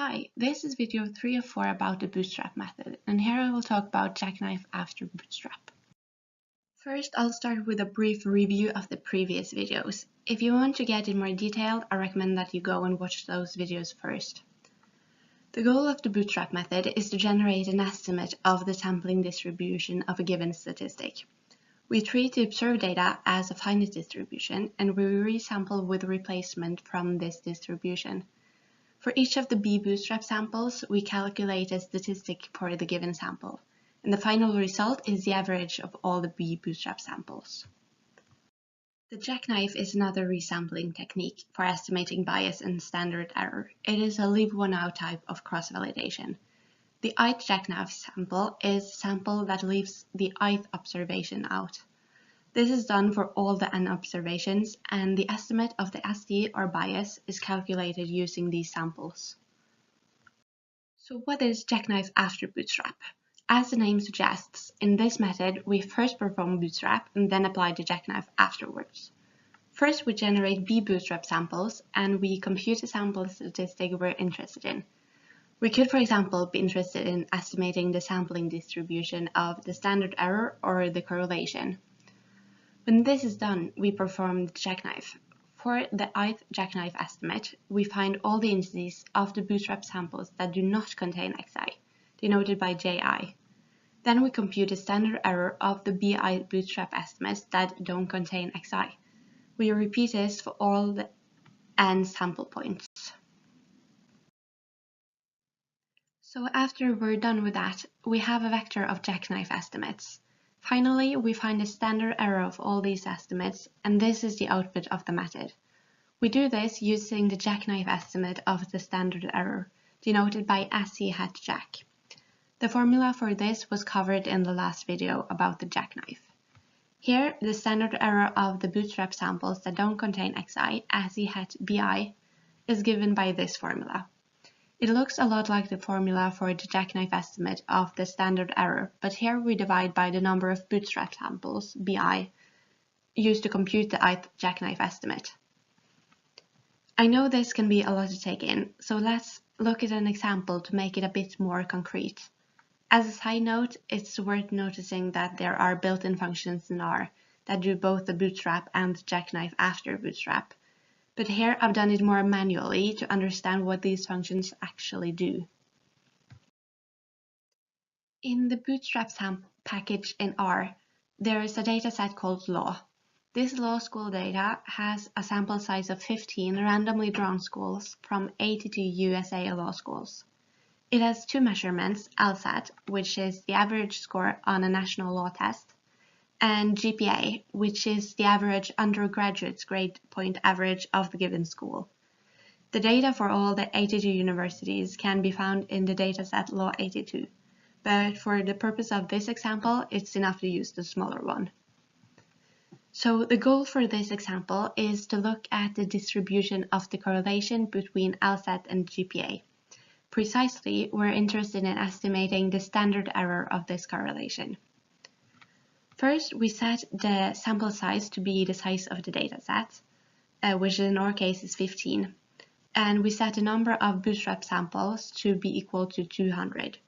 Hi, this is video 3 of 4 about the bootstrap method, and here I will talk about Jackknife after Bootstrap. First, I'll start with a brief review of the previous videos. If you want to get in more detail, I recommend that you go and watch those videos first. The goal of the bootstrap method is to generate an estimate of the sampling distribution of a given statistic. We treat the observed data as a finite distribution, and we resample with replacement from this distribution. For each of the B bootstrap samples, we calculate a statistic for the given sample, and the final result is the average of all the B bootstrap samples. The jackknife is another resampling technique for estimating bias and standard error. It is a leave one out type of cross-validation. The ith jackknife sample is a sample that leaves the ith observation out. This is done for all the n observations, and the estimate of the SD or bias is calculated using these samples. So what is Jackknife after Bootstrap? As the name suggests, in this method we first perform Bootstrap and then apply the jackknife afterwards. First we generate B bootstrap samples and we compute the sample statistic we're interested in. We could, for example, be interested in estimating the sampling distribution of the standard error or the correlation. When this is done, we perform the jackknife. For the ith jackknife estimate, we find all the indices of the bootstrap samples that do not contain xi, denoted by ji. Then we compute the standard error of the bi bootstrap estimates that don't contain xi. We repeat this for all the n sample points. So after we're done with that, we have a vector of jackknife estimates. Finally, we find the standard error of all these estimates, and this is the output of the method. We do this using the jackknife estimate of the standard error, denoted by SC hat jack. The formula for this was covered in the last video about the jackknife. Here, the standard error of the bootstrap samples that don't contain xi, SC hat bi, is given by this formula. It looks a lot like the formula for the jackknife estimate of the standard error, but here we divide by the number of bootstrap samples, bi, used to compute the ith jackknife estimate. I know this can be a lot to take in, so let's look at an example to make it a bit more concrete. As a side note, it's worth noticing that there are built-in functions in R that do both the bootstrap and the jackknife after bootstrap. But here I've done it more manually to understand what these functions actually do. In the bootstrap sample package in R, there is a dataset called law. This law school data has a sample size of 15 randomly drawn schools from 82 USA law schools. It has two measurements, LSAT, which is the average score on a national law test, and GPA, which is the average undergraduate's grade point average of the given school. The data for all the 82 universities can be found in the dataset Law 82, but for the purpose of this example, it's enough to use the smaller one. So the goal for this example is to look at the distribution of the correlation between LSAT and GPA. Precisely, we're interested in estimating the standard error of this correlation. First, we set the sample size to be the size of the dataset, which in our case is 15, and we set the number of bootstrap samples to be equal to 200.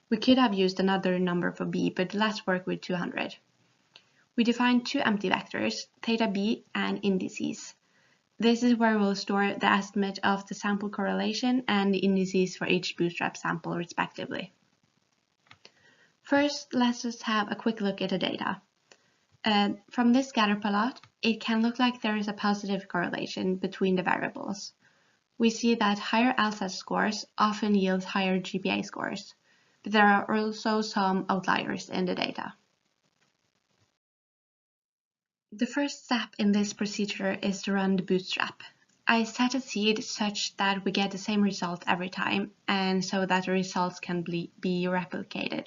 We could have used another number for B, but let's work with 200. We define two empty vectors, theta b and indices. This is where we'll store the estimate of the sample correlation and the indices for each bootstrap sample respectively. First, let's just have a quick look at the data. From this scatter plot, it can look like there is a positive correlation between the variables. We see that higher LSAT scores often yield higher GPA scores, but there are also some outliers in the data. The first step in this procedure is to run the bootstrap. I set a seed such that we get the same result every time, and so that the results can be replicated.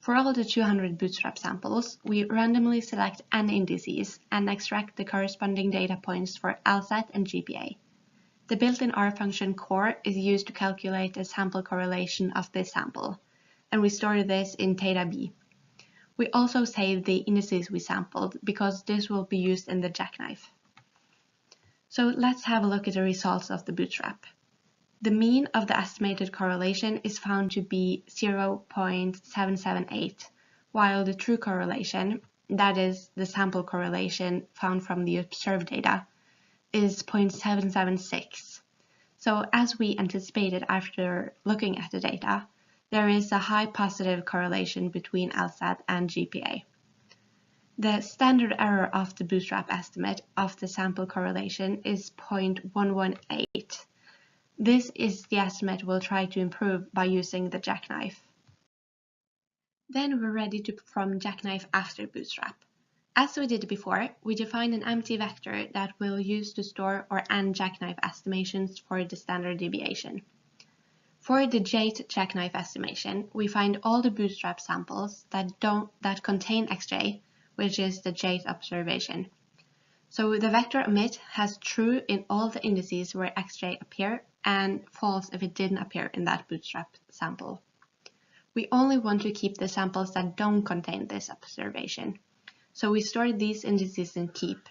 For all the 200 bootstrap samples, we randomly select n indices and extract the corresponding data points for LSAT and GPA. The built-in R function core is used to calculate the sample correlation of this sample, and we store this in theta b. We also save the indices we sampled because this will be used in the jackknife. So let's have a look at the results of the bootstrap. The mean of the estimated correlation is found to be 0.778, while the true correlation, that is the sample correlation found from the observed data, is 0.776. So as we anticipated after looking at the data, there is a high positive correlation between LSAT and GPA. The standard error of the Bootstrap estimate of the sample correlation is 0.118. This is the estimate we'll try to improve by using the Jackknife. Then we're ready to perform Jackknife after Bootstrap. As we did before, we define an empty vector that we'll use to store or end Jackknife estimations for the standard deviation. For the jth Jackknife estimation, we find all the Bootstrap samples that contain xj, which is the jth observation. So the vector omit has true in all the indices where xj appear and false if it didn't appear in that Bootstrap sample. We only want to keep the samples that don't contain this observation, so we store these indices in keep.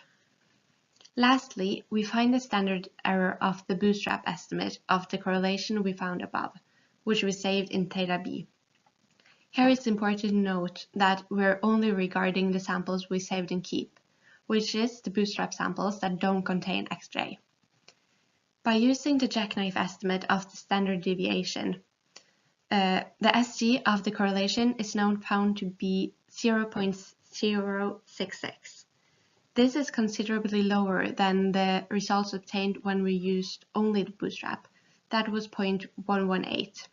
Lastly, we find the standard error of the Bootstrap estimate of the correlation we found above, which we saved in theta b. Here it's important to note that we're only regarding the samples we saved in keep, which is the Bootstrap samples that don't contain xj. By using the Jackknife estimate of the standard deviation, the SG of the correlation is now found to be 0.066. This is considerably lower than the results obtained when we used only the Bootstrap. That was 0.118.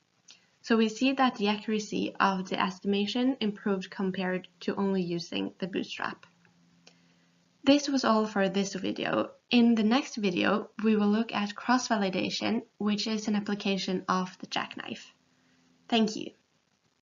So we see that the accuracy of the estimation improved compared to only using the Bootstrap. This was all for this video. In the next video, we will look at cross-validation, which is an application of the Jackknife. Thank you.